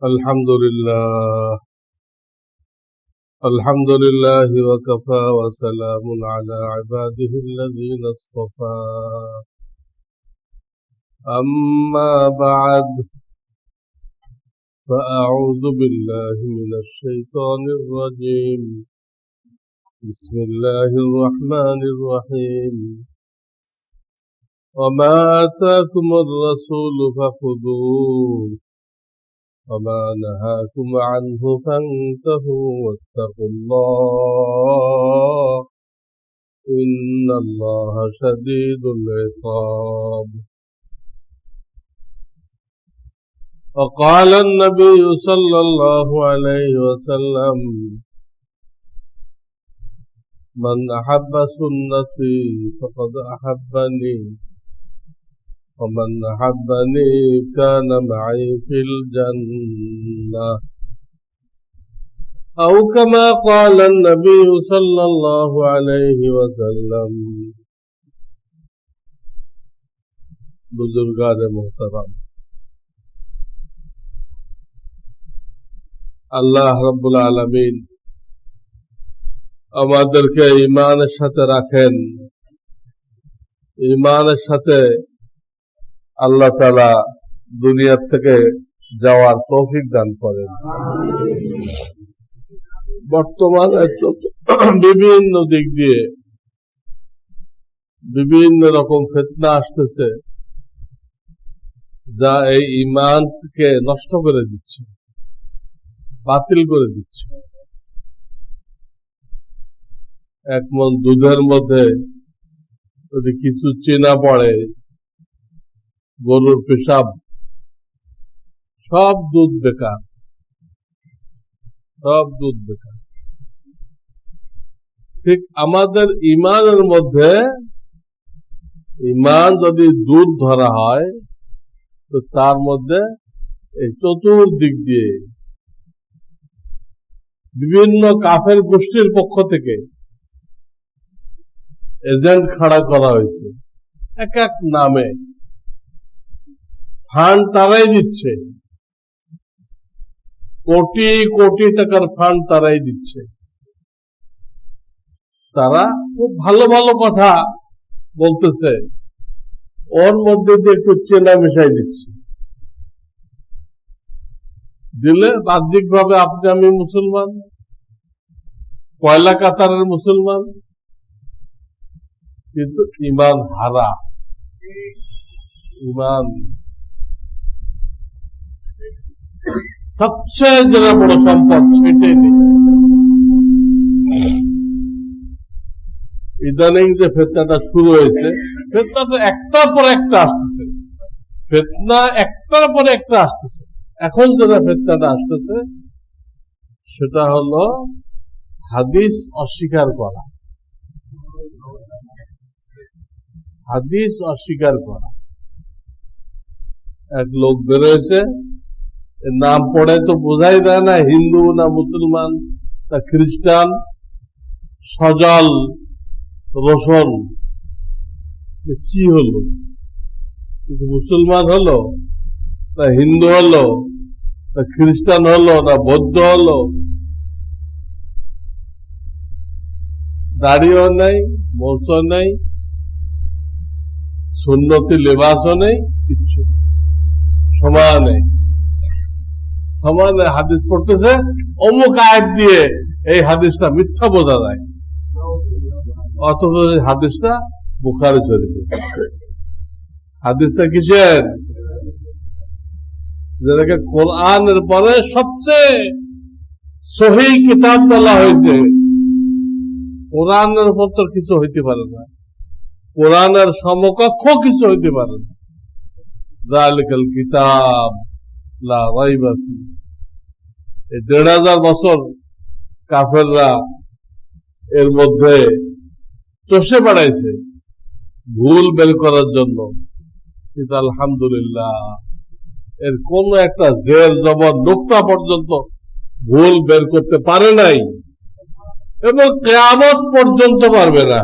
الحمد لله الحمد لله وكفى وسلام على عباده الذين اصطفى أما بعد فأعوذ بالله من الشيطان الرجيم بسم الله الرحمن الرحيم وما آتاكم الرسول فخذوه وما نهاكم عنه فانتهوا واتقوا الله إن الله شديد العقاب وقال النبي صلى الله عليه وسلم من أحب سنتي فقد أحبني ومن أحبني كان معي في الجنة أو كما قال النبي صلى الله عليه وسلم बुजुर्गान मोहतरम আল্লাহ রাব্বুল আলামিন আমাদেরকে ঈমানের সাথে রাখেন, ঈমানের সাথে আল্লাহ তাআলা দুনিয়ার থেকে যাওয়ার তৌফিক দান করেন। বর্তমানে বিভিন্ন দিক দিয়ে বিভিন্ন রকম ফিতনা আসতেছে, যা এই ঈমানকে নষ্ট করে দিচ্ছে, বাতিল করে দিচ্ছে। এক মন দুধের মধ্যে যদি কিছু চিনা পড়ে, গরুর পেশাব, সব দুধ বেকার, সব দুধ বেকার। ঠিক আমাদের ঈমানের মধ্যে ঈমান যদি দুধ ধরা হয়, তো তার মধ্যে এই চতুর্দিক দিয়ে বিভিন্ন কাফের গোষ্ঠীর পক্ষ থেকে এজেন্ট খাড়া করা হয়েছে, এক এক নামে ফান্ড তারাই দিচ্ছে, কোটি কোটি টাকার ফান্ড তারাই দিচ্ছে। তারা খুব ভালো ভালো কথা বলতেছে, ওর মধ্যে দিয়ে একটু চেনা মিশাই দিচ্ছে, দিলে বাহ্যিক ভাবে আপনি আমি মুসলমান, পয়লা কাতারের মুসলমান, কিন্তু ঈমান হারা। ঈমান সবচেয়ে যেটা বড় সম্পদ, সেটাই নেই। ইদানিং যে ফিতনাটা শুরু হয়েছে, ফিতনাটা একটার পর একটা আসতেছে, ফিতনা একটার পর একটা আসতেছে। এখন যেটা ফিতনাটা আসতেছে সেটা হলো হাদিস অস্বীকার করা, হাদিস অস্বীকার করা। এক লোক বেরোয়েছে, নাম পড়ে তো বোঝাই যায় না হিন্দু না মুসলমান না খ্রিস্টান, সজল রোশন, কি হলো? মুসলমান হলো না হিন্দু হলো না খ্রিস্টান হলো না বৌদ্ধ হলো? দাড়িও নেই, মোছও নেই, সুন্নতি লেবাসও নেই, কিচ্ছু সমানে সমানে হাদিস পড়তেছে, অমুক আয়াত দিয়ে এই হাদিসটা মিথ্যা বোঝা যায়, অথচ হাদিসটা বুখারী শরীফে। হাদিসটা কিসের? যেটাকে কোরআনের পরে সবচেয়ে সহিহ কিতাব বলা হয়েছে। কোরআনের উপর তো কিছু হইতে পারে না, কোরআনের সমকক্ষ কিছু হইতে পারে না। যালিকাল কিতাব লা রাইবা ফিহি। ১৫০০ বছর কাফেররা এর মধ্যে চষে বেড়াইছে ভুল বের করার জন্য, কিন্তু আলহামদুলিল্লাহ এর কোন একটা জের জবর নোক্তা পর্যন্ত ভুল বের করতে পারে নাই, এবং কিয়ামত পর্যন্ত পারবে না।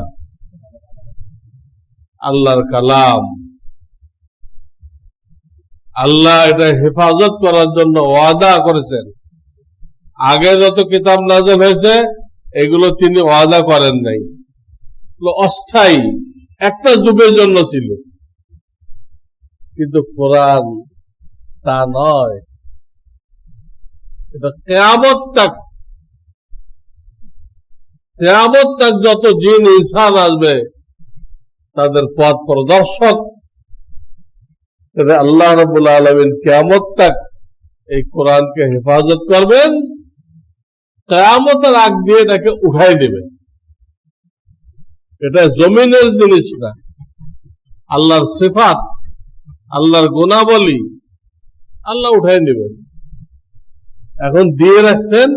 আল্লাহর কালাম আল্লাহ এটা হেফাজত করার জন্য ওয়াদা করেছেন। আগে যত কিতাব নাযিল হয়েছে এগুলো তিনি ওয়াদা করেন নাই, অস্থায়ী একটা যুগের জন্য ছিল। কিন্তু কোরআন তা নয়, এটা কিয়ামত তাক যত জিন ইনসান আসবে তাদের পথ প্রদর্শক। আল্লাহ রাব্বুল আলামিন কিয়ামত তাক এই কোরআনকে হেফাজত করবেন, কিয়ামতের আগ দিয়ে এটাকে উঠাই দেবেন। এটা জমিনের জিনিস না, আল্লাহর সিফাত, আল্লাহর গুণাবলী, আল্লাহ উঠাই নেবেন। এখন দিয়ে রাখছেন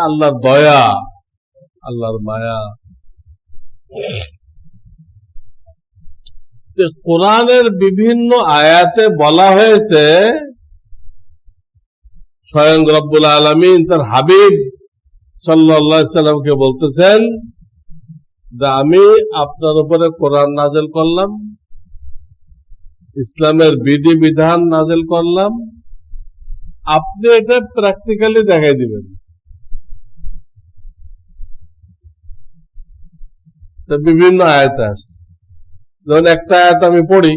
আল্লাহর দয়া, আল্লাহর মায়া। কোরআনের বিভিন্ন আয়াতে বলা হয়েছে স্বয়ং রব্বুল আলামিন তার হাবিব সাল্লাল্লাহু আলাইহি সাল্লামকে বলতেছেন যে আমি আপনার উপরে কোরআন নাযিল করলাম, ইসলামের বিধি বিধান নাযিল করলাম, আপনি এটা প্র্যাকটিক্যালি দেখাই দিবেন। বিভিন্ন আয়াত আসছে, যেমন একটা আয়াত আমি পড়ি,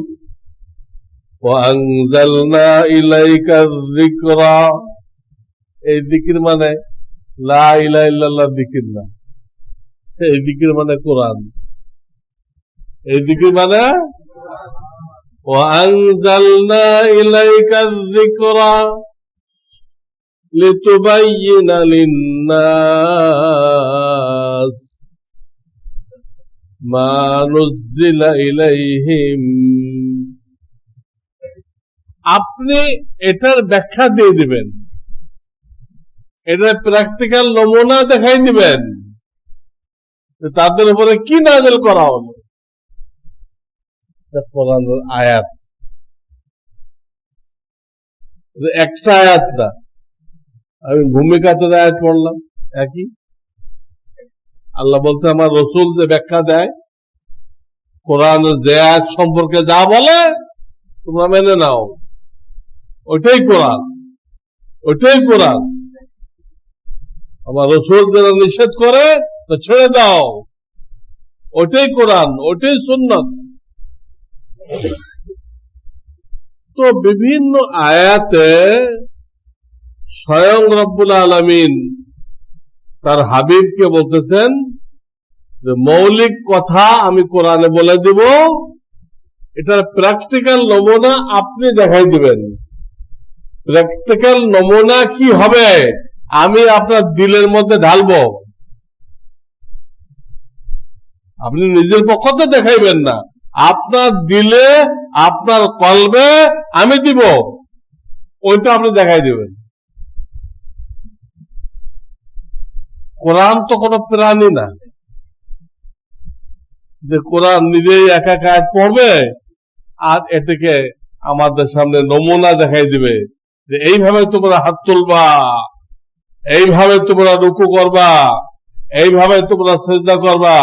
ওয়ানজালনা ইলাইকা যিকরা, এই যিকির মানে লা ইলাহা ইল্লাল্লাহ যিকির না, এই যিকির মানে কোরআন। এই যিকির মানে ওয়ানজালনা ইলাইকা যিকরা লিতুবাইয়িনা লিন-নাস মা নুজ্জিলা ইলাইহিম। আপনি এটার ব্যাখ্যা দিয়ে দিবেন, এটার প্র্যাকটিক্যাল নমুনা দেখাই দিবেন তাদের উপরে কি নাযিল করা হলো। কোরআনের আয়াত, একটা আয়াত না, আমি ভূমিকাতে আয়াত পড়লাম একই। আল্লাহ বলতে আমার রসুল যে ব্যাখ্যা দেয় কোরআনের যে আয়াত সম্পর্কে যা বলে তোমরা মেনে নাও, ওইটাই কোরআন, ওইটাই কোরআন। আমার রসুল যারা নিষেধ করে তো ছেড়ে দাও, ওইটাই কোরআন, ওইটাই সুন্নাত। তো বিভিন্ন আয়াতে স্বয়ং রব্বুল আলামিন তার হাবিবকে বলতেছেন যে মৌলিক কথা আমি কোরআনে বলে দিব, এটার প্র্যাকটিক্যাল নমুনা আপনি দেখাই দিবেন। প্র্যাকটিক্যাল নমুনা কি হবে আমি আপনার দিলের মধ্যে ঢালবো, আপনি নিজের পক্ষতে দেখাইবেন না, আপনার দিলে আপনার কলবে আমি দিব, ওইটা আপনি দেখাই দিবেন। কোরআন তো কোনো প্রাণী না যে কোরআন নিজেই একা কাজ পড়বে আর এটাকে আমাদের সামনে নমুনা দেখাই দিবে যে এইভাবে তোমরা হাত তুলবা, এইভাবে তোমরা রুকু করবা, এইভাবে তোমরা সিজদা করবা।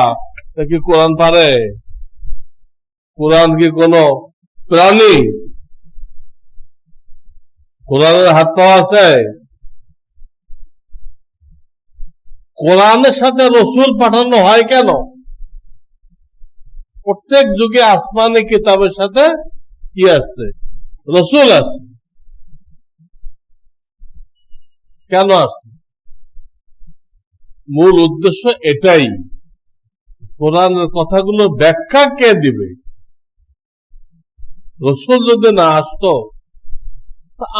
তা কি কোরআন পারে? কোরআন কি কোনো প্রাণী? কোরআনের হাত পাওয়া আছে? কোরআনের সাথে রসুল পাঠানো হয় কেন? প্রত্যেক যুগে আসমানি কিতাবের সাথে কি আসছে? রসুল আসছে। কেন আসছে? মূল উদ্দেশ্য এটাই, কোরআনের কথাগুলো ব্যাখ্যা কে দিবে? রসুল যদি না আসতো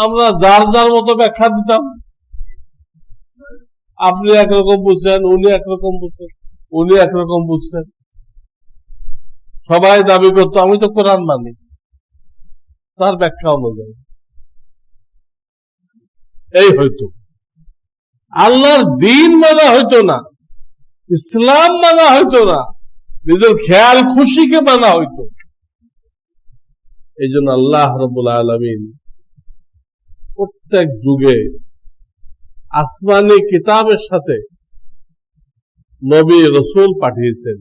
আমরা যার যার মতো ব্যাখ্যা দিতাম। আপনি একরকম বুঝছেন, উনি একরকম বুঝছেন, উনি একরকম বুঝছেন, সবাই দাবি করতো আমি তো কোরআন মানি, তার ব্যাখ্যা অনুযায়ী এই হইতো। আল্লাহর দিন মানা হইতো না, ইসলাম মানা হইতো না, নিজের খেয়াল খুশিকে মানা হইতো। এই জন্য আল্লাহ রাব্বুল আলামিন প্রত্যেক যুগে আসমানি কিতাবের সাথে নবী রসুল পাঠিয়েছেন,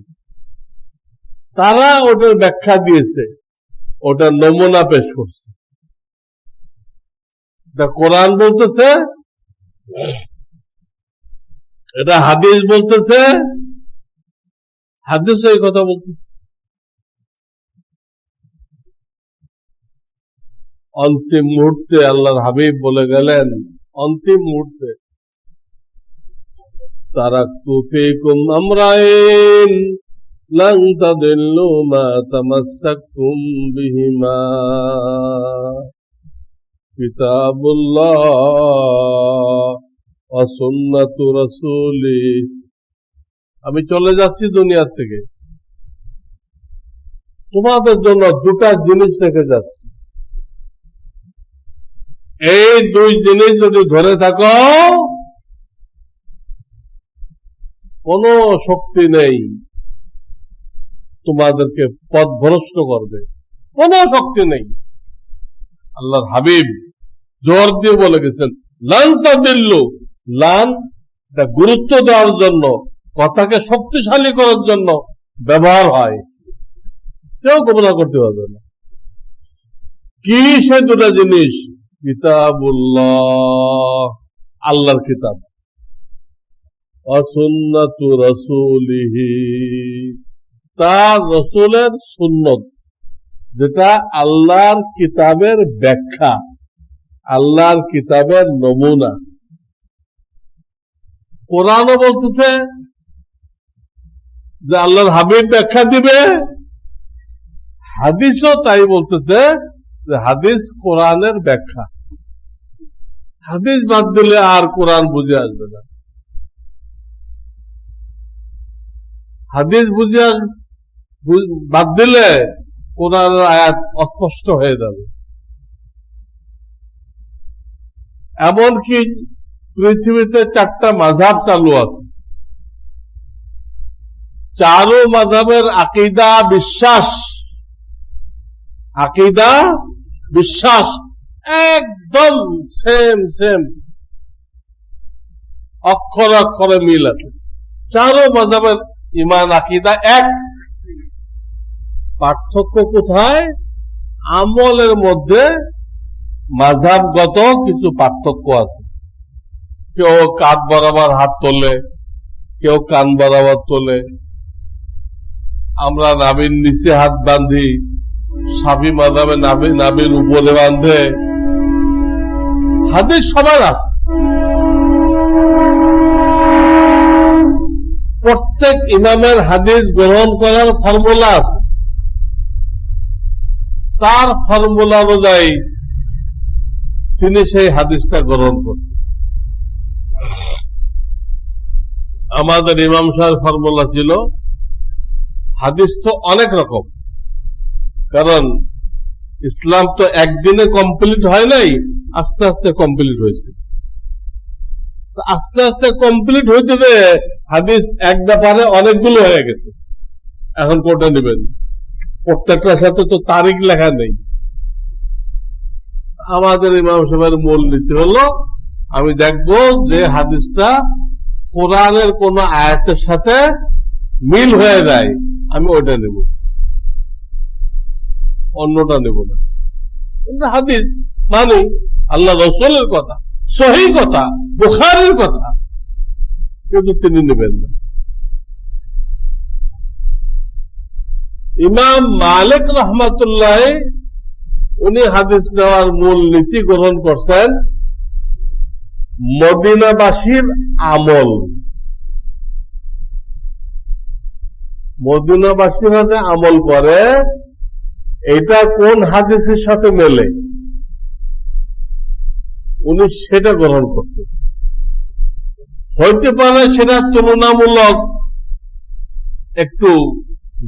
তারা ওটার ব্যাখ্যা দিয়েছে, ওটার নমুনা পেশ করছে। এটা কোরআন বলতেছে, এটা হাদিস বলতেছে, হাদিস এই কথা বলতেছে। অন্তিম মুহূর্তে আল্লাহর হাবিব বলে গেলেন, অন্তিম মুহূর্তে, তারাকতু ফীকুম আমরাইন লান তাদিল্লু মা তামাসসাকতুম বিহিমা কিতাবুল্লাহ ওয়া সুন্নাতু রাসূলি। আমি চলে যাচ্ছি দুনিয়া থেকে, তোমাদের জন্য দুটা জিনিস রেখে যাচ্ছি, এই দুই জিনিস যদি ধরে থাকো কোন শক্তি নেই তোমাদেরকে পথভ্রষ্ট করবে, কোন শক্তি নেই। আল্লাহর হাবিব জোর দিয়ে বলে গেছেন, লান তাদিল্লু। লান এটা গুরুত্ব দেওয়ার জন্য, কথাকে শক্তিশালী করার জন্য ব্যবহার হয়, কেউ গোমরাহ করতে পারবে না। কি সে দুটা জিনিস? কিতাবুল্লাহ, আল্লাহর কিতাব, ওয়া সুন্নাতু রাসূলিহি, তার রাসূলের সুন্নত, যেটা আল্লাহর কিতাবের ব্যাখ্যা, আল্লাহর কিতাবের নমুনা। কোরআনও বলতেছে যে আল্লাহর হাবিব ব্যাখ্যা দিবে, হাদিসও তাই বলতেছে যে হাদিস কোরআনের ব্যাখ্যা। হাদিস বাদ দিলে আর কোরআন বুঝে আসবে না। হাদিস বুঝে বাদ দিলে কোরআনের আয়াত অস্পষ্ট হয়ে যাবে। এমনকি পৃথিবীতে 4টা মাযহাব চালু আছে, চারো মাযহাবের আকীদা বিশ্বাস, আকীদা বিশ্বাস একদম সেম সেম, অক্ষর অক্ষরে মিল আছে। চারো মাযহাবের ঈমান আকীদা এক। পার্থক্য কোথায়? আমলের মধ্যে মাযহাবগত কিছু পার্থক্য আছে। কেউ কাঁধ বরাবর হাত তোলে, কেউ কান বরাবর তোলে, আমরা নাভির নিচে হাত বাঁধি, শাফি মাযহাবে নাভির উপরে বাঁধে। হাদিস সবার আছে, প্রত্যেক ইমামের হাদিস গ্রহণ করার ফর্মুলা আছে, তার ফর্মুলা অনুযায়ী তিনি সেই হাদিসটা গ্রহণ করছেন। আমাদের ইমাম সাহেবের ফর্মুলা ছিল, হাদিস তো অনেক রকম, কারণ ইসলাম তো একদিনে কমপ্লিট হয় নাই, আস্তে আস্তে কমপ্লিট হয়েছে। আস্তে আস্তে কমপ্লিট হইতে গিয়ে হাদিস এক ব্যাপারে অনেকগুলো হয়ে গেছে। এখন কোনটা নেবেন? প্রত্যেকটার সাথে তো তারিখ লেখা নেই। আমাদের ইমাম সাহেবের মূল নীতি হলো, আমি দেখবো যে হাদিসটা কোরআনের কোন আয়াতের সাথে মিল হয়ে যায়, আমি ওইটা নেব, অন্যটা নেব না। হাদিস মানে আল্লাহ রাসূলের কথা, সহিহ কথা, বুখারীর কথা, কিন্তু তিনি নেবেন না। ইমাম মালিক রাহমাতুল্লাহ উনি হাদিস নেওয়ার মূল নীতি গ্রহণ করছেন মদিনাবাসীর আমল। মদিনাবাসীরা যে আমল করে, এটা কোন হাদিসের সাথে মেলে, উনি সেটা গ্রহণ করছেন। হইতে পারে সেটা তুলনামূলক একটু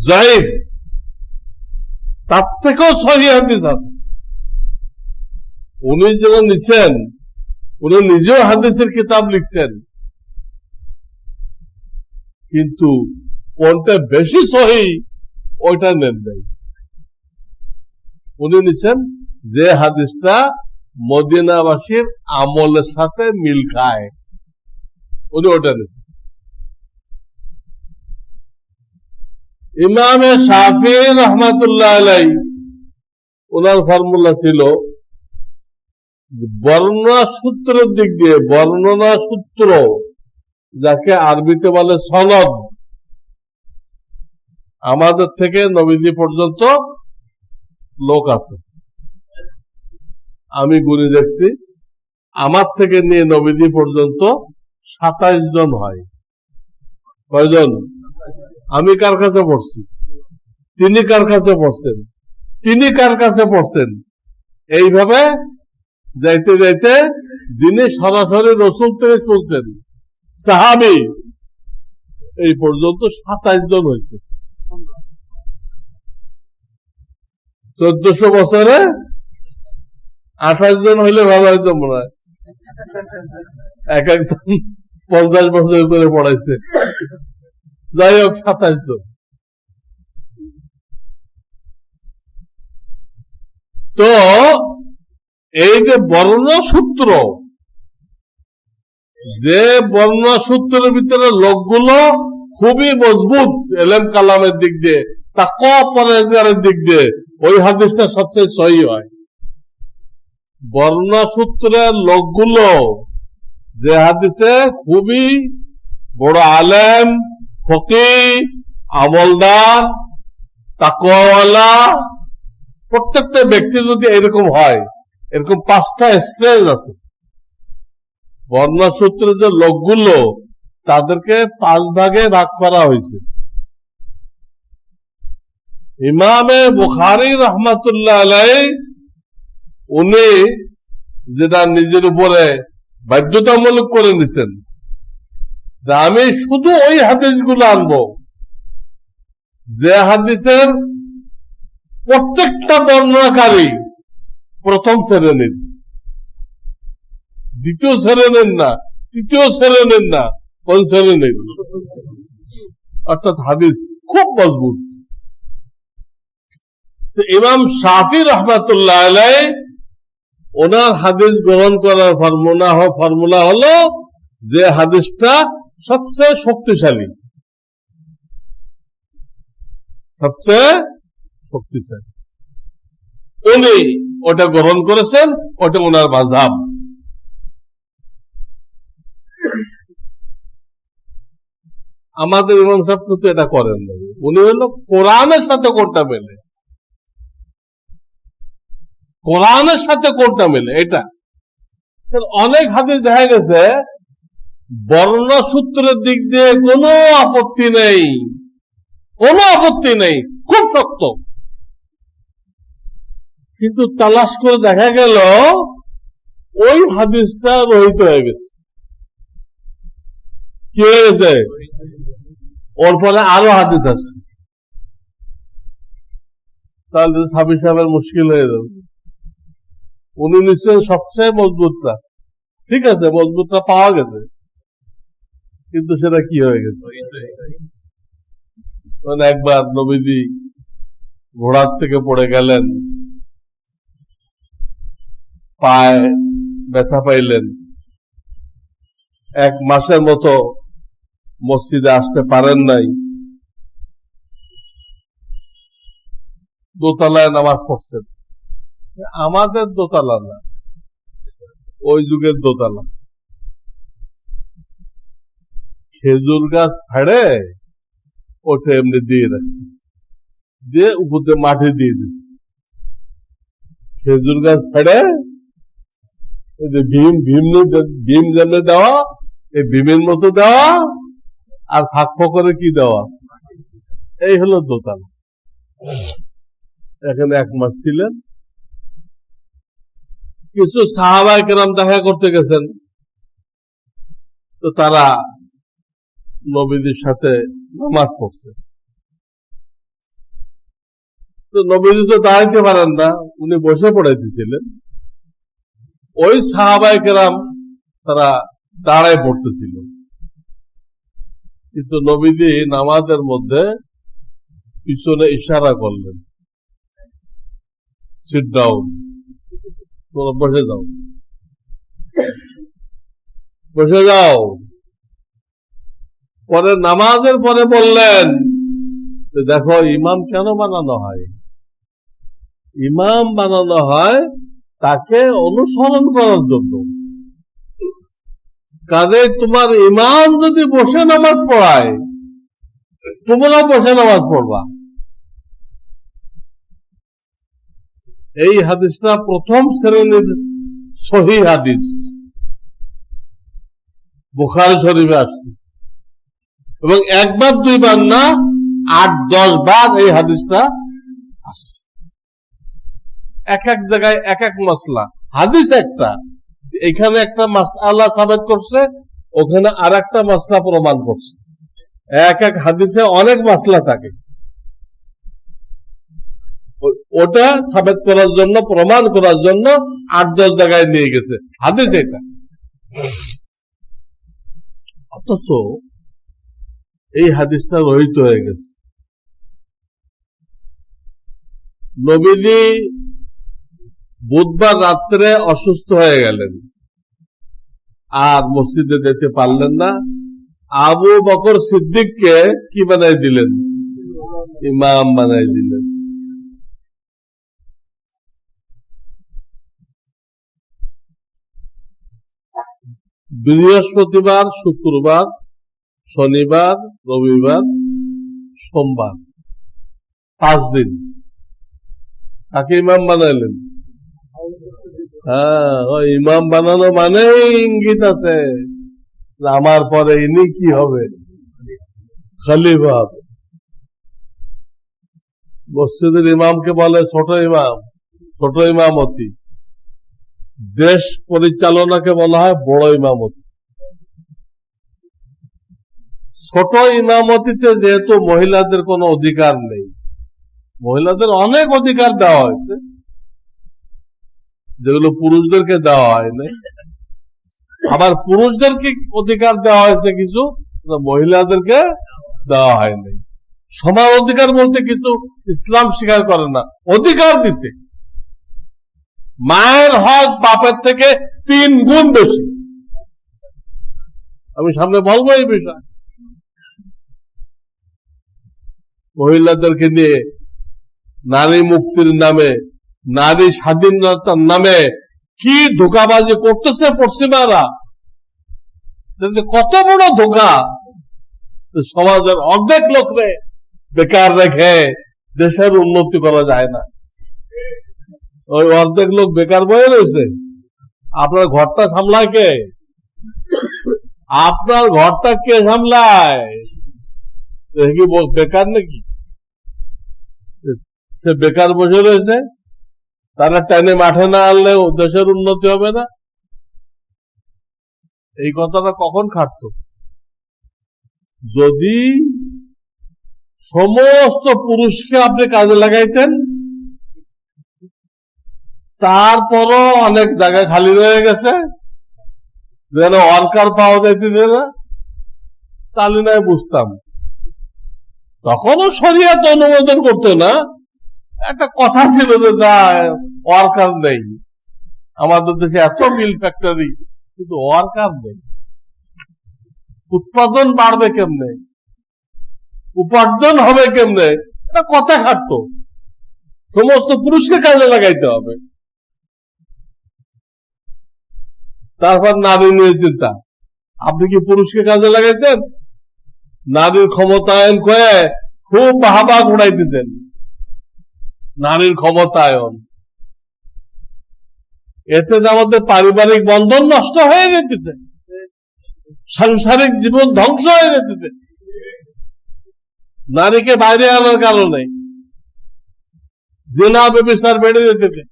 যায়েফ, তার থেকেও সহিহ হাদিস আছে। উনি যেন নিছেন, উনি নিজেও হাদিসের কিতাব লিখছেন, কিন্তু কোনটা বেশি সহিহ ওইটা নেন নাই। উনি নিছেন যে হাদিসটা মদিনাবাসীর আমলের সাথে মিল খায়, উনি ওটা নিছেন। ইমাম শাফি রহমাতুল্লাহ আলাইহি ওনার ফর্মুলা ছিল, বর্ণনা সূত্রের দিক দিয়ে, বর্ণনা সূত্র যাকে আরবিতে বলে সনদ, আমাদের থেকে নবীজি পর্যন্ত লোক আছে। আমি গুনি দেখছি, আমার থেকে নিয়ে নবীজি পর্যন্ত 27 জন হয়। কয়জন? আমি কার কাছে পড়ছি, তিনি কার কাছে পড়ছেন, তিনি কার কাছে পড়ছেন, এইভাবে যাইতে যাইতে যিনি সরাসরি রাসূল থেকে শুনছেন সাহাবী, এই পর্যন্ত 27 জন হয়েছে। 1400 বছরে 28 জন হইলে ভালো হইতো মনে হয়। এক একজন 50 বছর করে পড়াইছে। যাই হোক, 27 জন। তো এই যে বর্ণনা সূত্র, যে বর্ণনা সূত্রের ভিতরে লোকগুলো খুবই মজবুত এলেম কালামের দিক দিয়ে, তাকওয়া পরহেজগারের দিক দিয়ে, ওই হাদিসটা সবচেয়ে সহিহ হয়। বর্ণনা সূত্রের লোকগুলো যে হাদিসে খুবই বড় আলেম, ফকিহ, আমলদার, তাকওয়াওয়ালা, প্রত্যেকটা ব্যক্তি যদি এরকম হয়, এরকম 5টা স্টেজ আছে। বর্ণনা সূত্রের যে লোকগুলো, তাদেরকে 5 ভাগে ভাগ করা হয়েছে। ইমামে বুখারী রাহমাতুল্লাহ আলাইহি, উনি যেটা নিজের উপরে বাধ্যতামূলক করে নিছেন, আমি শুধু ওই হাদিসগুলো আনবো যে হাদিসের প্রত্যেকটা বর্ণনাকারী প্রথম শ্রেণীর, দ্বিতীয় শ্রেণীর না, তৃতীয় শ্রেণীর না, কোন শ্রেণীর, অর্থাৎ হাদিস খুব মজবুত। তো ইমাম শাফি রাহমাতুল্লাহ আলাইহি, ওনার হাদিস গ্রহণ করার ফর্মুলা হলো যে হাদিসটা সবচেয়ে শক্তিশালী, সবচেয়ে শক্তিশালী, উনি ওটা গ্রহণ করেছেন, ওটা ওনার মাযহাব। আমাদের ইমাম সাহেব কিন্তু এটা করেন না। উনি হলো কোরআনের সাথে কোনটা মেলে, কোরআনের সাথে কোনটা মেলে এটা। অনেক হাদিস দেখা গেছে বর্ণনা সূত্রের দিক দিয়ে কোনো আপত্তি নেই, কোনো আপত্তি নেই, খুব শক্ত, কিন্তু তালাশ করে দেখা গেল ওই হাদিসটা রহিত হয়ে গেছে। কি হয়ে গেছে? ওর পরে আরো হাদিস আসছে, তাহলে সাবির সাহেবের মুশকিল হয়ে যাবে। উনি নিশ্চয় সবচেয়ে মজবুতটা, ঠিক আছে, মজবুতটা পাওয়া গেছে, কিন্তু সেটা কি হয়ে গেছে? একবার নবীজি ঘোড়ার থেকে পড়ে গেলেন, পায়ে ব্যথা পাইলেন, 1 মাসের মতো মসজিদে আসতে পারেন নাই, দোতলায় নামাজ পড়ছেন। আমাদের দোতলা না, ওই যুগের দোতলা, খেজুর গাছ ফেড়ে ওটা এমনি দিয়ে রাখছে, দিয়ে উপরে মাটি দিয়ে দিচ্ছে। খেজুর গাছ ফেড়ে ভীম জেনে দেওয়া, এই ভীমের মতো দেওয়া, আর ফাঁক ফকরে কি দেওয়া, এই হলো দোতলা। এখানে 1 মাস ছিলেন। কিছু সাহাবায়ে কেরাম দেখা করতে গেছেন, তো তারা নবীজির সাথে নামাজ পড়ছে। তো নবীজি তো দাঁড়াইতে পারেন না, উনি বসে পড়াইতেছিলেন। ওই সাহাবায়ে কেরাম তারা দাঁড়ায় পড়তেছিল, কিন্তু নবীজি নামাজের মধ্যে পিছনে ইশারা করলেন, সিট ডাউন, তোমরা বসে যাও, বসে যাও। পরে নামাজের পরে বললেন, দেখো ইমাম কেন বানানো হয়? ইমাম বানানো হয় তাকে অনুসরণ করার জন্য। কাজে তোমার ইমাম যদি বসে নামাজ পড়ায়, তোমরা বসে নামাজ পড়বা। এই হাদিসটা প্রথম শ্রেণীর সহি হাদিস, বুখারী শরীফে আসছে, এবং একবার দুইবার না 8-10 বার এই হাদিসটা আসছে। এক এক জায়গায় এক এক মাসলা, হাদিস একটা, এখানে একটা মাসআলা সাবেত করছে, ওখানে আর একটা মাসলা প্রমাণ করছে। এক এক হাদিসে অনেক মাসলা থাকে, ওটা সাবেত করার জন্য, প্রমাণ করার জন্য 8-10 জায়গায় নিয়ে গেছে হাদিস এটা। অথচ এই হাদিসটা রহিত হয়ে গেছে। নবীজি বুধবার রাত্রে অসুস্থ হয়ে গেলেন, আর মসজিদে যেতে পারলেন না। আবু বকর সিদ্দিককে কি বানাই দিলেন? ইমাম বানাই দিলেন। বৃহস্পতিবার, শুক্রবার, শনিবার, রবিবার, সোমবার, 5 দিন তাকে ইমাম বানাইলেন। হ্যাঁ, ওই ইমাম বানানো মানে ইঙ্গিত আছে আমার পরে ইনি কি হবে? খলিফা হবে। মসজিদের ইমামকে বলে ছোট ইমাম, ছোট ইমামতি। দেশ পরিচালনাকে বলা হয় বড় ইমামতি। ছোট ইমামতিতে যেহেতু মহিলাদের কোনো অধিকার নেই, মহিলাদের অনেক অধিকার দেওয়া হয়েছে যেগুলো পুরুষদেরকে দেওয়া হয়নি, আবার পুরুষদেরকে অধিকার দেওয়া হয়েছে কিছু, মহিলাদেরকে দেওয়া হয়নি। সমান অধিকার বলতে কিছু ইসলাম স্বীকার করে না, অধিকার দিছে। মায়ের হক বাপের থেকে 3 গুণ বেশি। আমি সামনে বলবো এই বিষয়। মহিলাদেরকে নিয়ে নারী মুক্তির নামে, নারী স্বাধীনতার নামে কি ধোঁকাবাজি করতেছে পশ্চিমারা, কত বড় ধোঁকা। সমাজের অর্ধেক লোকরে বেকার রেখে দেশের উন্নতি করা যায় না। ওই অর্ধেক লোক বেকার বয়ে রয়েছে। আপনার ঘরটা সামলায় কে? আপনার ঘরটা কে সামলায়? কি বেকার নাকি? সে বেকার বসে রয়েছে, তারা টেনে মাঠে না আনলে দেশের উন্নতি হবে না। এই কথাটা কখন খাটতো? যদি সমস্ত পুরুষকে আপনি কাজে লাগাইতেন, তারপরও অনেক জায়গা খালি রয়ে গেছে, যেন ওয়ার্কার পাওয়া যাইতেছে না, তাহলে নয় বুঝতাম। তখনও শরিয়ত অনুমোদন করতো না। একটা কথা ছিল যে ওয়ার্কার নেই, আমাদের দেশে এত মিল ফ্যাক্টরি, কিন্তু ওয়ার্কার নেই। উৎপাদন বাড়বে কেমনে, উপার্জন হবে কেমনে, এটা কথা খাটতো। সমস্ত পুরুষকে কাজে লাগাইতে হবে। তারপর নারী নিয়ে চিন্তা। আপনি কি পুরুষকে কাজে লাগাইছেন? নারীর ক্ষমতায়ন করে খুব বাহাবা উড়াইতেছেন। নারীর ক্ষমতায়ন, এতে আমাদের পারিবারিক বন্ধন নষ্ট হয়ে যেতেছে, সাংসারিক জীবন ধ্বংস হয়ে যেতেছে। নারীকে বাইরে আনার কারণে জিনা ব্যভিচার বেড়ে যেতেছে,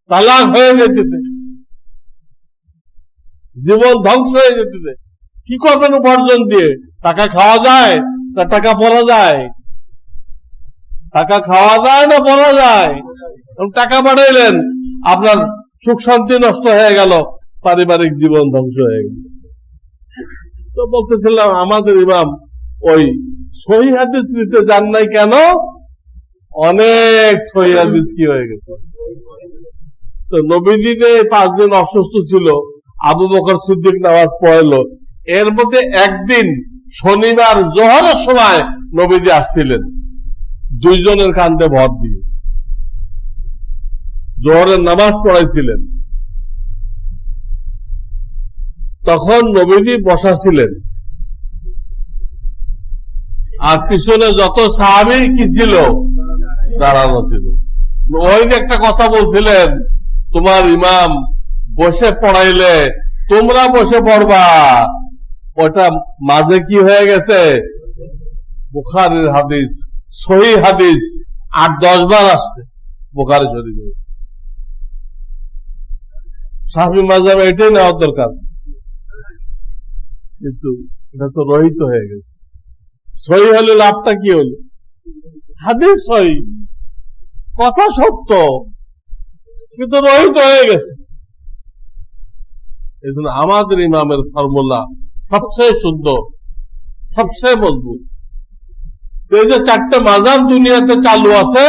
তালাক হয়ে যেতেছে, জীবন ধ্বংস হয়ে যেতেছে। কি করবেন উপার্জন দিয়ে? টাকা খাওয়া যায় না টাকা পরা যায়? টাকা খাওয়া যায় না পরা যায়? টাকা বাড়াইলেন, আপনার সুখ শান্তি নষ্ট হয়ে গেল, পারিবারিক জীবন ধ্বংস হয়ে গেল। তো বলতেছিলাম, আমাদের ইমাম ওই সহিহ হাদিস নিতে যান নাই কেন? অনেক সহিহ হাদিস কি হয়ে গেছে। তো নবীজি যে 5 দিন অসুস্থ ছিল, আবু বকর সিদ্দিক নামাজ পড়াইলো। এর মধ্যে একদিন শনিবার জোহরের সময় নবীজি আসছিলেন 2 জনের কান্দে ভর দিয়ে। জোহরের নামাজ পড়াইছিলেন, তখন নবীজি বসা ছিলেন, আর পিছনে যত সাহাবী কি ছিল, দাঁড়ানো ছিল। ওই যে একটা কথা বলছিলেন, তোমার ইমাম বসে পড়াইলে তোমরা বসে পড়বা, ওটা মাঝে কি হয়ে গেছে, বুখারীর হাদিস, সহিহ হাদিস 8-10 বার আসছে বুখারী শরীফে। শাফি মাযহাবে এটাই নেওয়ার দরকার, কিন্তু এটা তো রহিত হয়ে গেছে। সহিহ হলে লাভটা কি হলো? হাদিস সহিহ, কথা সত্য, কিন্তু রহিত হয়ে গেছে। এই জন্য আমাদের ইমামের ফর্মুলা সবচেয়ে সুন্দর, সবচেয়ে মজবুত। এই যে 4টে মাযহাব দুনিয়াতে চালু আছে,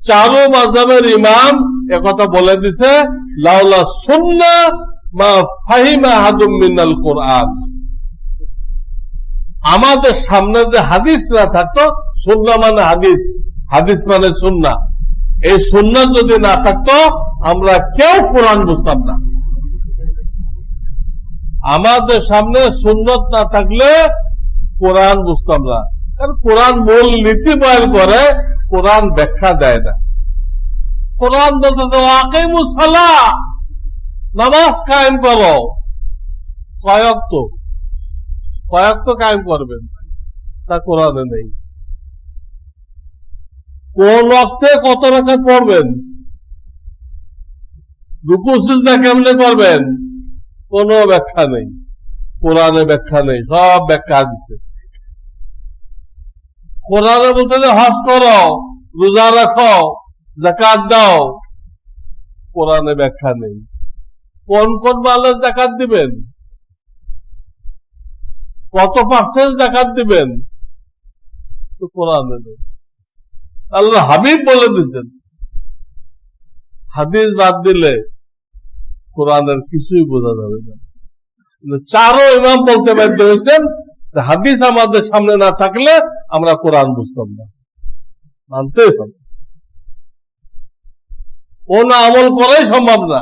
4 মাযহাবের ইমাম একথা বলে দিছে, লাউলা সুন্নাহ মা ফাহিমা আহাদুম মিনাল কুরআন। আমাদের সামনে যে হাদিস না থাকতো, সুন্নাহ মানে হাদিস, হাদিস মানে সুন্নাহ, এই সুন্নাহ যদি না থাকতো আমরা কেউ কোরআন বুঝতাম না। আমাদের সামনে সুন্নত না থাকলে কোরআন বুঝতাম না, কারণ কোরআন মূল নীতি বয়ান করে, কোরআন ব্যাখ্যা দেয় না। কোরআন বলতে আকিমুস সালাহ, নামাজ কায়েম করো, কয়েক কায়েম করবেন, তা কোরআনে নেই। কোন ওয়াক্তে কত রাকাত পড়বেন, রুকু সিজদা কেমনে করবেন, কোন ব্যাখ্যা নেই, কোরআনে ব্যাখ্যা নেই, সব ব্যাখ্যা দিচ্ছে। কোরআনে বলতে হজ করো, রোজা রাখো, যাকাত দাও, কোরআনে ব্যাখ্যা নেই। কোন কোন মালে যাকাত দিবেন, কত পার্সেন্ট যাকাত দিবেন, তো কোরআনে নেই। আল্লাহ হাবিব বলে দিচ্ছেন। হাদিস বাদ দিলে কোরআনের কিছুই বোঝা যাবে না। 4 ইমাম বলতে বাধ্য হয়েছেন, হাদিস আমাদের সামনে না থাকলে আমরা কোরআন বুঝতাম না, মানতেই হবে। ও না আমল করাই সম্ভব না,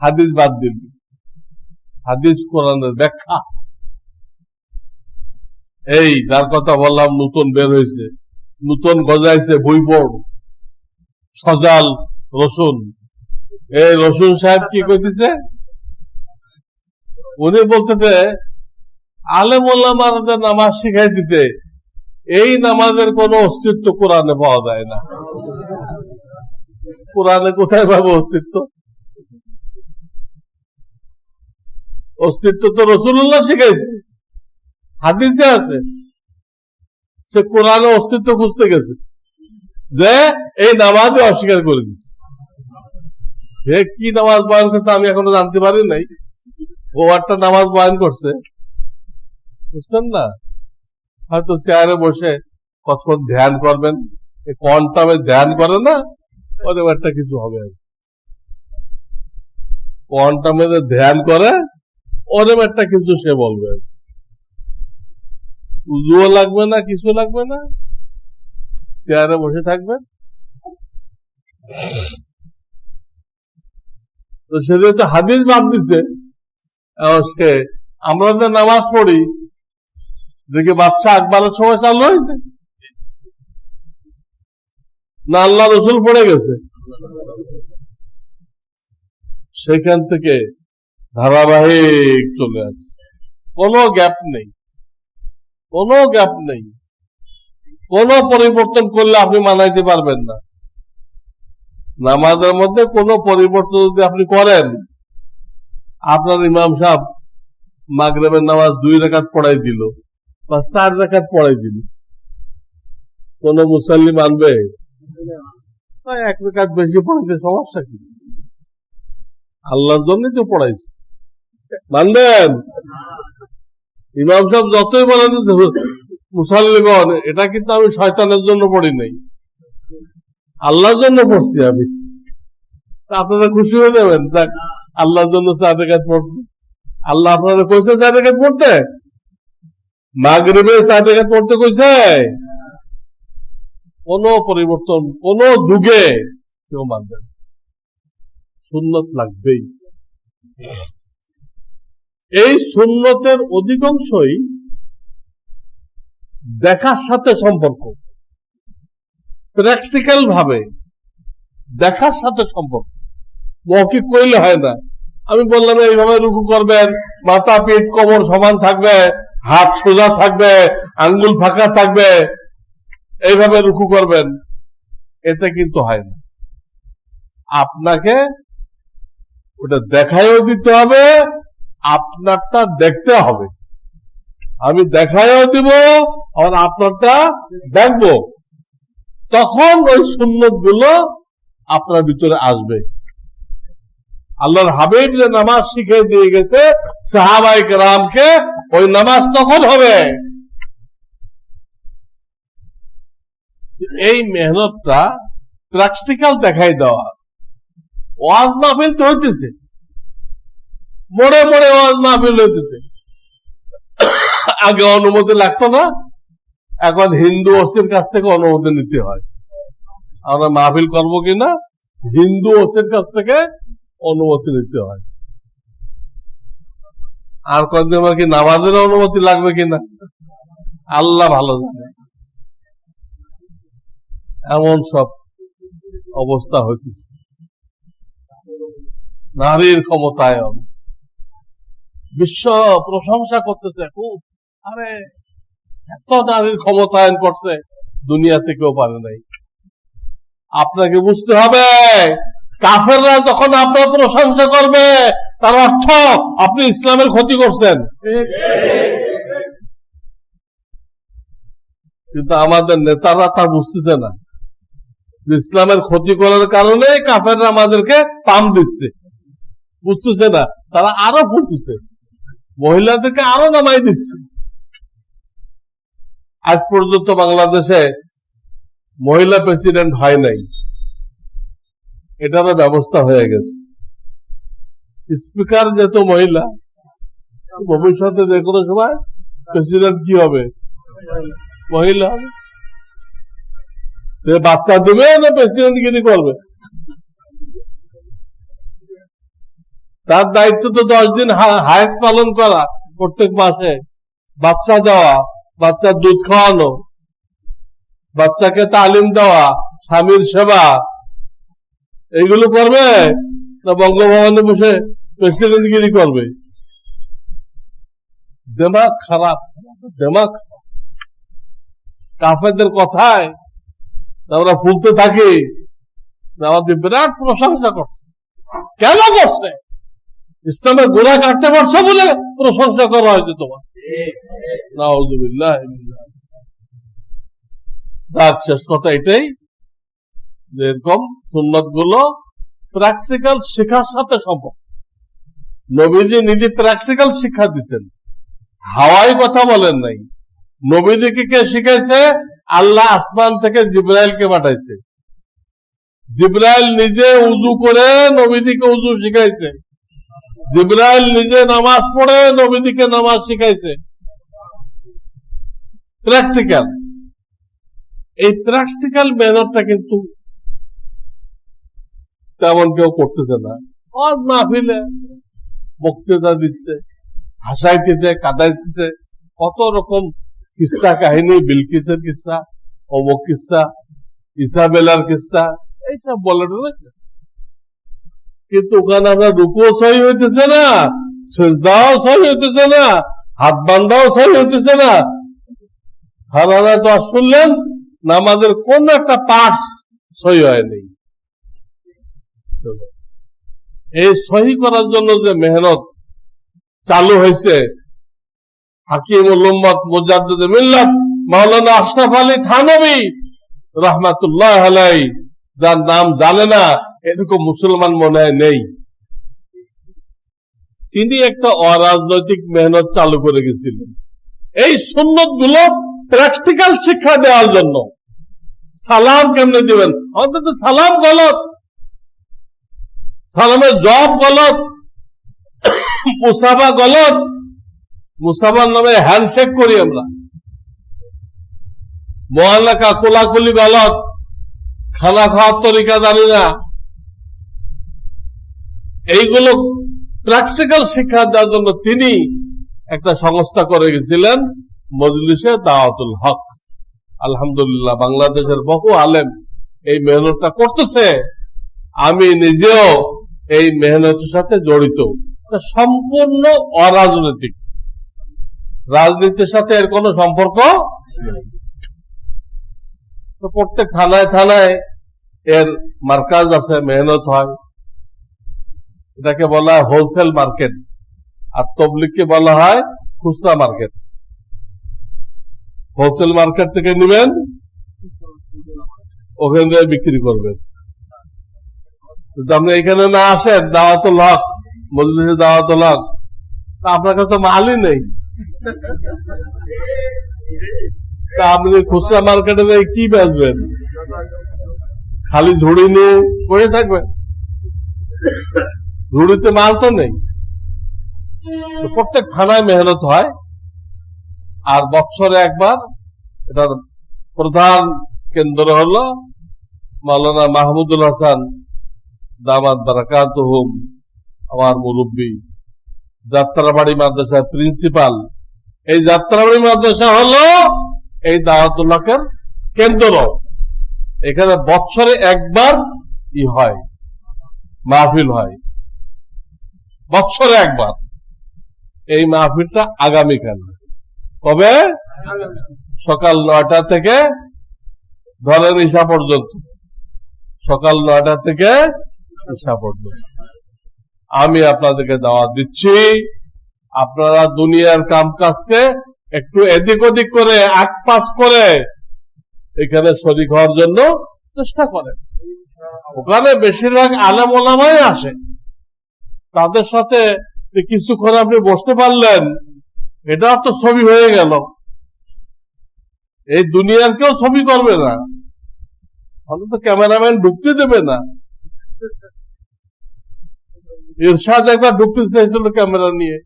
হাদিস বাদ দিলে। হাদিস কোরআনের ব্যাখ্যা। এই যার কথা বললাম, নতুন বের হয়েছে, নতুন গজাইছে বইপড়, সজাল রসুন। এই রসুন সাহেব কি কইতেছে, উনি বলতেছে আলেম ওলামাদের নামাজ শিখাই দিতে, এই নামাজের কোন অস্তিত্ব কোরআনে পাওয়া যায় না। কোরআনে কোথায় পাবো অস্তিত্ব? অস্তিত্ব তো রাসূলুল্লাহ শিখাইছে, হাদিসে আছে। সে কোরআনে অস্তিত্ব খুঁজতে গেছে, যে এই নামাজে অস্বীকার করে দিচ্ছে। হে কি নামাজ বয়ান করছে আমি এখনো জানতে পারি নাই। ও একটা নামাজ বয়ান করছে, বুঝছেন না? হয়তো চেয়ারে বসে কতক্ষণ ধ্যান করবেন, কোয়ান্টামে ধ্যান করে না, ওরকম একটা কিছু হবে। কোয়ান্টামে ধ্যান করে, ওরকম একটা কিছু সে বলবে। উজুও লাগবে না, কিছু লাগবে না, চেয়ারে বসে থাকবে। তো সেটা তো হাদিস বাদ দিছে। সে আমরা যে নামাজ পড়ি দেখি বাদশাহ আকবরের সময় চালু হয়েছে না আল্লাহ রসুল পড়ে গেছে? সেখান থেকে ধারাবাহিক চলে আসছে, কোনো গ্যাপ নেই, কোনো গ্যাপ নেই। কোনো পরিবর্তন করলে আপনি মানাইতে পারবেন না। নামাজের মধ্যে কোনো পরিবর্তন যদি আপনি করেন, আপনার ইমাম সাহেব মাগরিবের নামাজ 2 রাকাত পড়াই দিল বা 4 রাকাত পড়াই দিল, কোন মুসল্লি মানবে? 1 রাকাত বেশি পড়াইছে, সমস্যা কি? আল্লাহর জন্যই তো পড়াইছে, মানবেন? ইমাম সাহেব যতই বলেন মুসল্লিগণ, এটা কিন্তু আমি শয়তানের জন্য পড়ি নাই, আল্লাহর জন্য পড়ছি আমি। আপনারা খুশি হয়ে যাবেন, যাক আল্লাহর জন্য 4 রাকাত পড়ছি। আল্লাহ আপনারা কইছে 4 রাকাত পড়তে? মাগরিবে 4 রাকাত পড়তে কইছে? কোন পরিবর্তন কোন যুগে কেউ মানবে না। সুন্নত লাগবেই। এই সুন্নতের অধিকাংশই দেখার সাথে সম্পর্ক, প্র্যাকটিক্যাল ভাবে দেখার সাথে সম্পর্ক। মৌখিক কইলে হয় না। আমি বললাম এইভাবে রুকু করবেন, মাথা পিঠ কোমর সমান থাকবে, হাত সোজা থাকবে, আঙ্গুল ফাঁকা থাকবে, এইভাবে রুকু করবেন, এতে কিন্তু হয় না। আপনাকে ওটা দেখাইও দিতে হবে, আপনারটা দেখতে হবে। আমি দেখাইও দিব, আর আপনারটা দেখবো, তখন ওই সুন্নত গুলো আপনার ভিতরে আসবে। আল্লাহর হাবিব যে নামাজ শিখিয়ে দিয়ে গেছে সাহাবায়ে কেরামকে, ওই নামাজ তখন হবে। এই মেহনতটা প্র্যাকটিক্যাল দেখাই দেওয়া। ওয়াজ মাহফিল তো হইতেছে, মোড়ে মোড়ে ওয়াজ মাহফিল হইতেছে। আগে অনুমতি লাগতো না, এখন হিন্দু ওসির কাছ থেকে অনুমতি নিতে হয়। আমরা মাহফিল করবো কিনা হিন্দু ওসির কাছ থেকে অনুমতি নিতে হয়। আর কয়েকদিন আমার কি নামাজের অনুমতি লাগবে কিনা আল্লাহ ভালো জানে। এমন সব অবস্থা হইতেছে। নারীর ক্ষমতায়ন, বিশ্ব প্রশংসা করতেছে খুব। আরে এত নারীর ক্ষমতায়ন করছে, দুনিয়াতে কেউ পারে নাই। আপনাকে বুঝতে হবে, কাফেররা যখন আপনার প্রশংসা করবে, তার অর্থ আপনি ইসলামের ক্ষতি করছেন। কিন্তু আমাদের নেতারা তা বুঝতেছে না, ইসলামের ক্ষতি করার কারণে কাফেররা আমাদেরকে পাম দিচ্ছে, বুঝতেছে না। তারা আরো বলতেছে, মহিলাদেরকে আরো নামাই দিচ্ছে। আজ পর্যন্ত বাংলাদেশে মহিলা প্রেসিডেন্ট হয় নাই, এটারও ব্যবস্থা হয়ে গেছে। স্পিকার যেহেতু মহিলা, ভবিষ্যতে যে কোনো সময় প্রেসিডেন্ট কি হবে? মহিলা হবে। বাচ্চা দেবে না প্রেসিডেন্ট গিরি করবে? তার দায়িত্ব তো 10 দিন হায়েস পালন করা, প্রত্যেক মাসে বাচ্চা দেওয়া, বাচ্চার দুধ খাওয়ানো, বাচ্চাকে তালিম দেওয়া, স্বামীর সেবা, এইগুলো করবে না বঙ্গভবনে বসে প্রেসিডেন্ট গিরি করবে? দেমাগ খারাপ, দেমাগ। কাফেরদের কথায় আমরা ফুলতে থাকি, আমাদের বিরাট প্রশংসা করছে। কেন করছে? ইসলামের গোড়া কাটতে পারছো বলে প্রশংসা করা হয়েছে তোমার। নাউযুবিল্লাহ। শেষ কথা এটাই, যেরকম সুন্নত গুলো প্র্যাকটিক্যাল শিক্ষার সাথে সম্পর্ক। নবীজি নিজে প্র্যাকটিক্যাল শিক্ষা দিচ্ছেন, হাওয়াই কথা বলেন নাই। নবীজিকে কে শিখাইছে? আল্লাহ আসমান থেকে জিবরাইলকে পাঠাইছে। জিবরাইল নিজে উজু করে নবীজিকে উজু শিখাইছে। জিবরাইল নিজে নামাজ পড়ে নবীজিকে নামাজ শিখাইছে। প্র্যাকটিক্যাল। এই প্র্যাকটিক্যাল মেহনতটা কিন্তু তেমন কেউ করতেছে না। আজ মাহফিলে বক্তৃতা দিচ্ছে, হাসাইতেছে, কাঁদাইতেছে, কত রকম কিসা কাহিনী, বিলকিসের কিসা, অমুক কিসা, ইসাবেলার কিসা, এইসব বলে। কিন্তু ওখানে আপনার রুকুও সহি হইতেছে না, সেজদাও সহি হইতেছে না, হাত বান্ধাও সহি হইতেছে না। সারা তো শুনলেন নামাজের কোন একটা পার্টস সহি হয়নি। এই সহি করার জন্য যে মেহনত চালু হয়েছে, হাকিমুল উম্মত মুজাদ্দিদ মিল্লাত মাওলানা আশরাফ আলী থানভী রাহমাতুল্লাহ আলাইহি, যার নাম জানে না এরকম মুসলমান মনে হয় নেই। তিনি একটা অরাজনৈতিক মেহনত চালু করে গেছিলেন এই সুন্নত গুলো প্র্যাকটিক্যাল শিক্ষা দেওয়ার জন্য। সালাম কেমনে দিবেন? আমাদের তো সালাম গলত, সালামের জবাব গলত, মুসাফা গলত। মুসাফার নামে হ্যান্ডশেক করি আমরা। মোয়াল্লাকা কোলাকুলি গলত, খানা খাওয়ার তরিকা জানি না। এইগুলো প্র্যাকটিক্যাল শিক্ষা দেওয়ার জন্য তিনি একটা সংস্থা করে গেছিলেন, মজলিসে দাওয়াতুল হক। আলহামদুলিল্লাহ, বাংলাদেশের বহু আলেম এই মেহনতটা করতেছে। আমি নিজেও এই মেহনতের সাথে জড়িত। সম্পূর্ণ অরাজনৈতিক, রাজনীতির সাথে এর কোনো সম্পর্ক নেই। তো প্রত্যেক থানায় থানায় এর মার্কাজ আছে, মেহনত হয়। এটাকে বলা হয় হোলসেল মার্কেট, আর তবলিগকে বলা হয় খুচরা মার্কেট। হোলসেল মার্কেট থেকে নেবেন, ওখান থেকে বিক্রি করবেন। যদি আপনি এখানে না আসেন দাওয়াতুল হক, মজলিসে দাওয়াতুল হক, আপনার কাছে মালই নেই। তা আপনি খুচরা মার্কেটে কি বেচবেন? খালি ঝুড়ি নিয়ে বসে থাকবেন, ঝুড়িতে মাল তো নেই। প্রত্যেক থানায় মেহনত হয়, আর বছরে একবার এটার প্রধান কেন্দ্র হল মাওলানা মাহমুদুল হাসান দামাত বারাকাতুহুম, আমার মুরব্বী, যাত্রাবাড়ি মাদ্রাসার প্রিন্সিপাল। এই যাত্রাবাড়ি মাদ্রাসা হলো এই দাওয়াতুল হকের কেন্দ্র। এখানে বছরে একবার হয়, মাহফিল হয়, বছরে একবার। এই মাহফিলটা আগামীকাল, কবে? সকাল 9টা থেকে ধরেন ঈশা পর্যন্ত, সকাল 9টা থেকে ঈশা পর্যন্ত। আমি আপনাদেরকে দাওয়াত দিচ্ছি, আপনারা দুনিয়ার কামকাজকে একটু এদিক ওদিক করে, আগ পাস করে এখানে শরীক হওয়ার জন্য চেষ্টা করেন। ওখানে বেশিরভাগ আলেম ওলামাই আসে, তাদের সাথে কিছুক্ষণ আপনি বসতে পারলেন, এটা তো ছবি হয়ে গেল। এই দুনিয়ার কেউ ছবি করবে না, তো ক্যামেরাম্যান ঢুকতে দেবে না। ইরশাদ একবার ঢুকতে চাইছিল ক্যামেরা নিয়ে,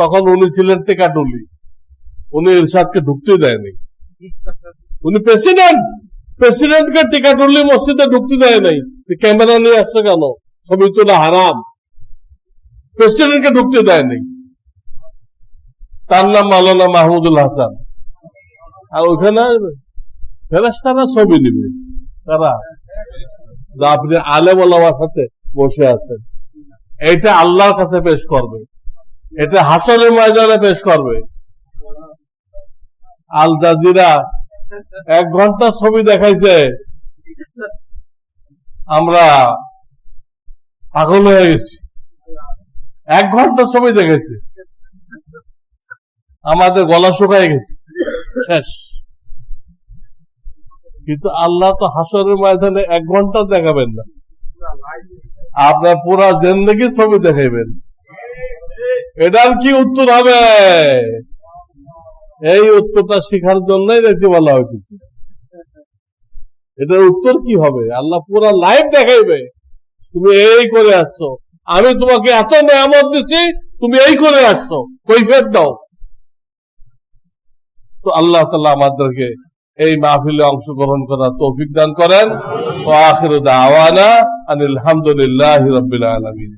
তখন উনি ছিলেন টেকাটুলি, উনি ইরশাদকে ঢুকতে দেয়নি। উনি প্রেসিডেন্টকে টেকাটুলি মসজিদে ঢুকতে দেয় নাই। ক্যামেরা নিয়ে আসছে কেন? ছবি তোলা হারাম। প্রেসিডেন্টকে ঢুকতে দেয়নি। তার নাম মাওলানা মাহমুদুল হাসান। আর ওইখানে ফেরেশতারা ছবি নিবে, তারা আপনি আলেম ওলামার সাথে বসে আছেন, এটা আল্লাহর কাছে পেশ করবে, এটা হাসরের ময়দানে পেশ করবে। আল জাজিরা 1 ঘন্টা ছবি দেখাইছে, আমরা পাগল হয়ে গেছি। 1 ঘন্টা ছবি দেখাইছে, আমাদের গলা শুকায় গেছে, শেষ। কিন্তু আল্লাহ তো হাসরের ময়দানে 1 ঘন্টা দেখাবেন না, আপনার পুরা জিন্দেগি ছবি দেখাইবেন। এটার কি উত্তর হবে? এই উত্তরটা শিখার জন্যই দেখতে বলা হইতেছে। এটার উত্তর কি হবে? আল্লাহ পুরা লাইভ দেখাইবে, তুমি এই করে আসছো, আমি তোমাকে এত নেয়ামত দিছি, তুমি এই করে আসছো, কৈফিয়ত দাও। তো আল্লাহ তাআলা আমাদেরকে এই মাহফিলে অংশগ্রহণ করার তৌফিক দান করেন। ওয়া আখিরু দাওয়ানা আনিল হামদুলিল্লাহি রাব্বিল আলামিন।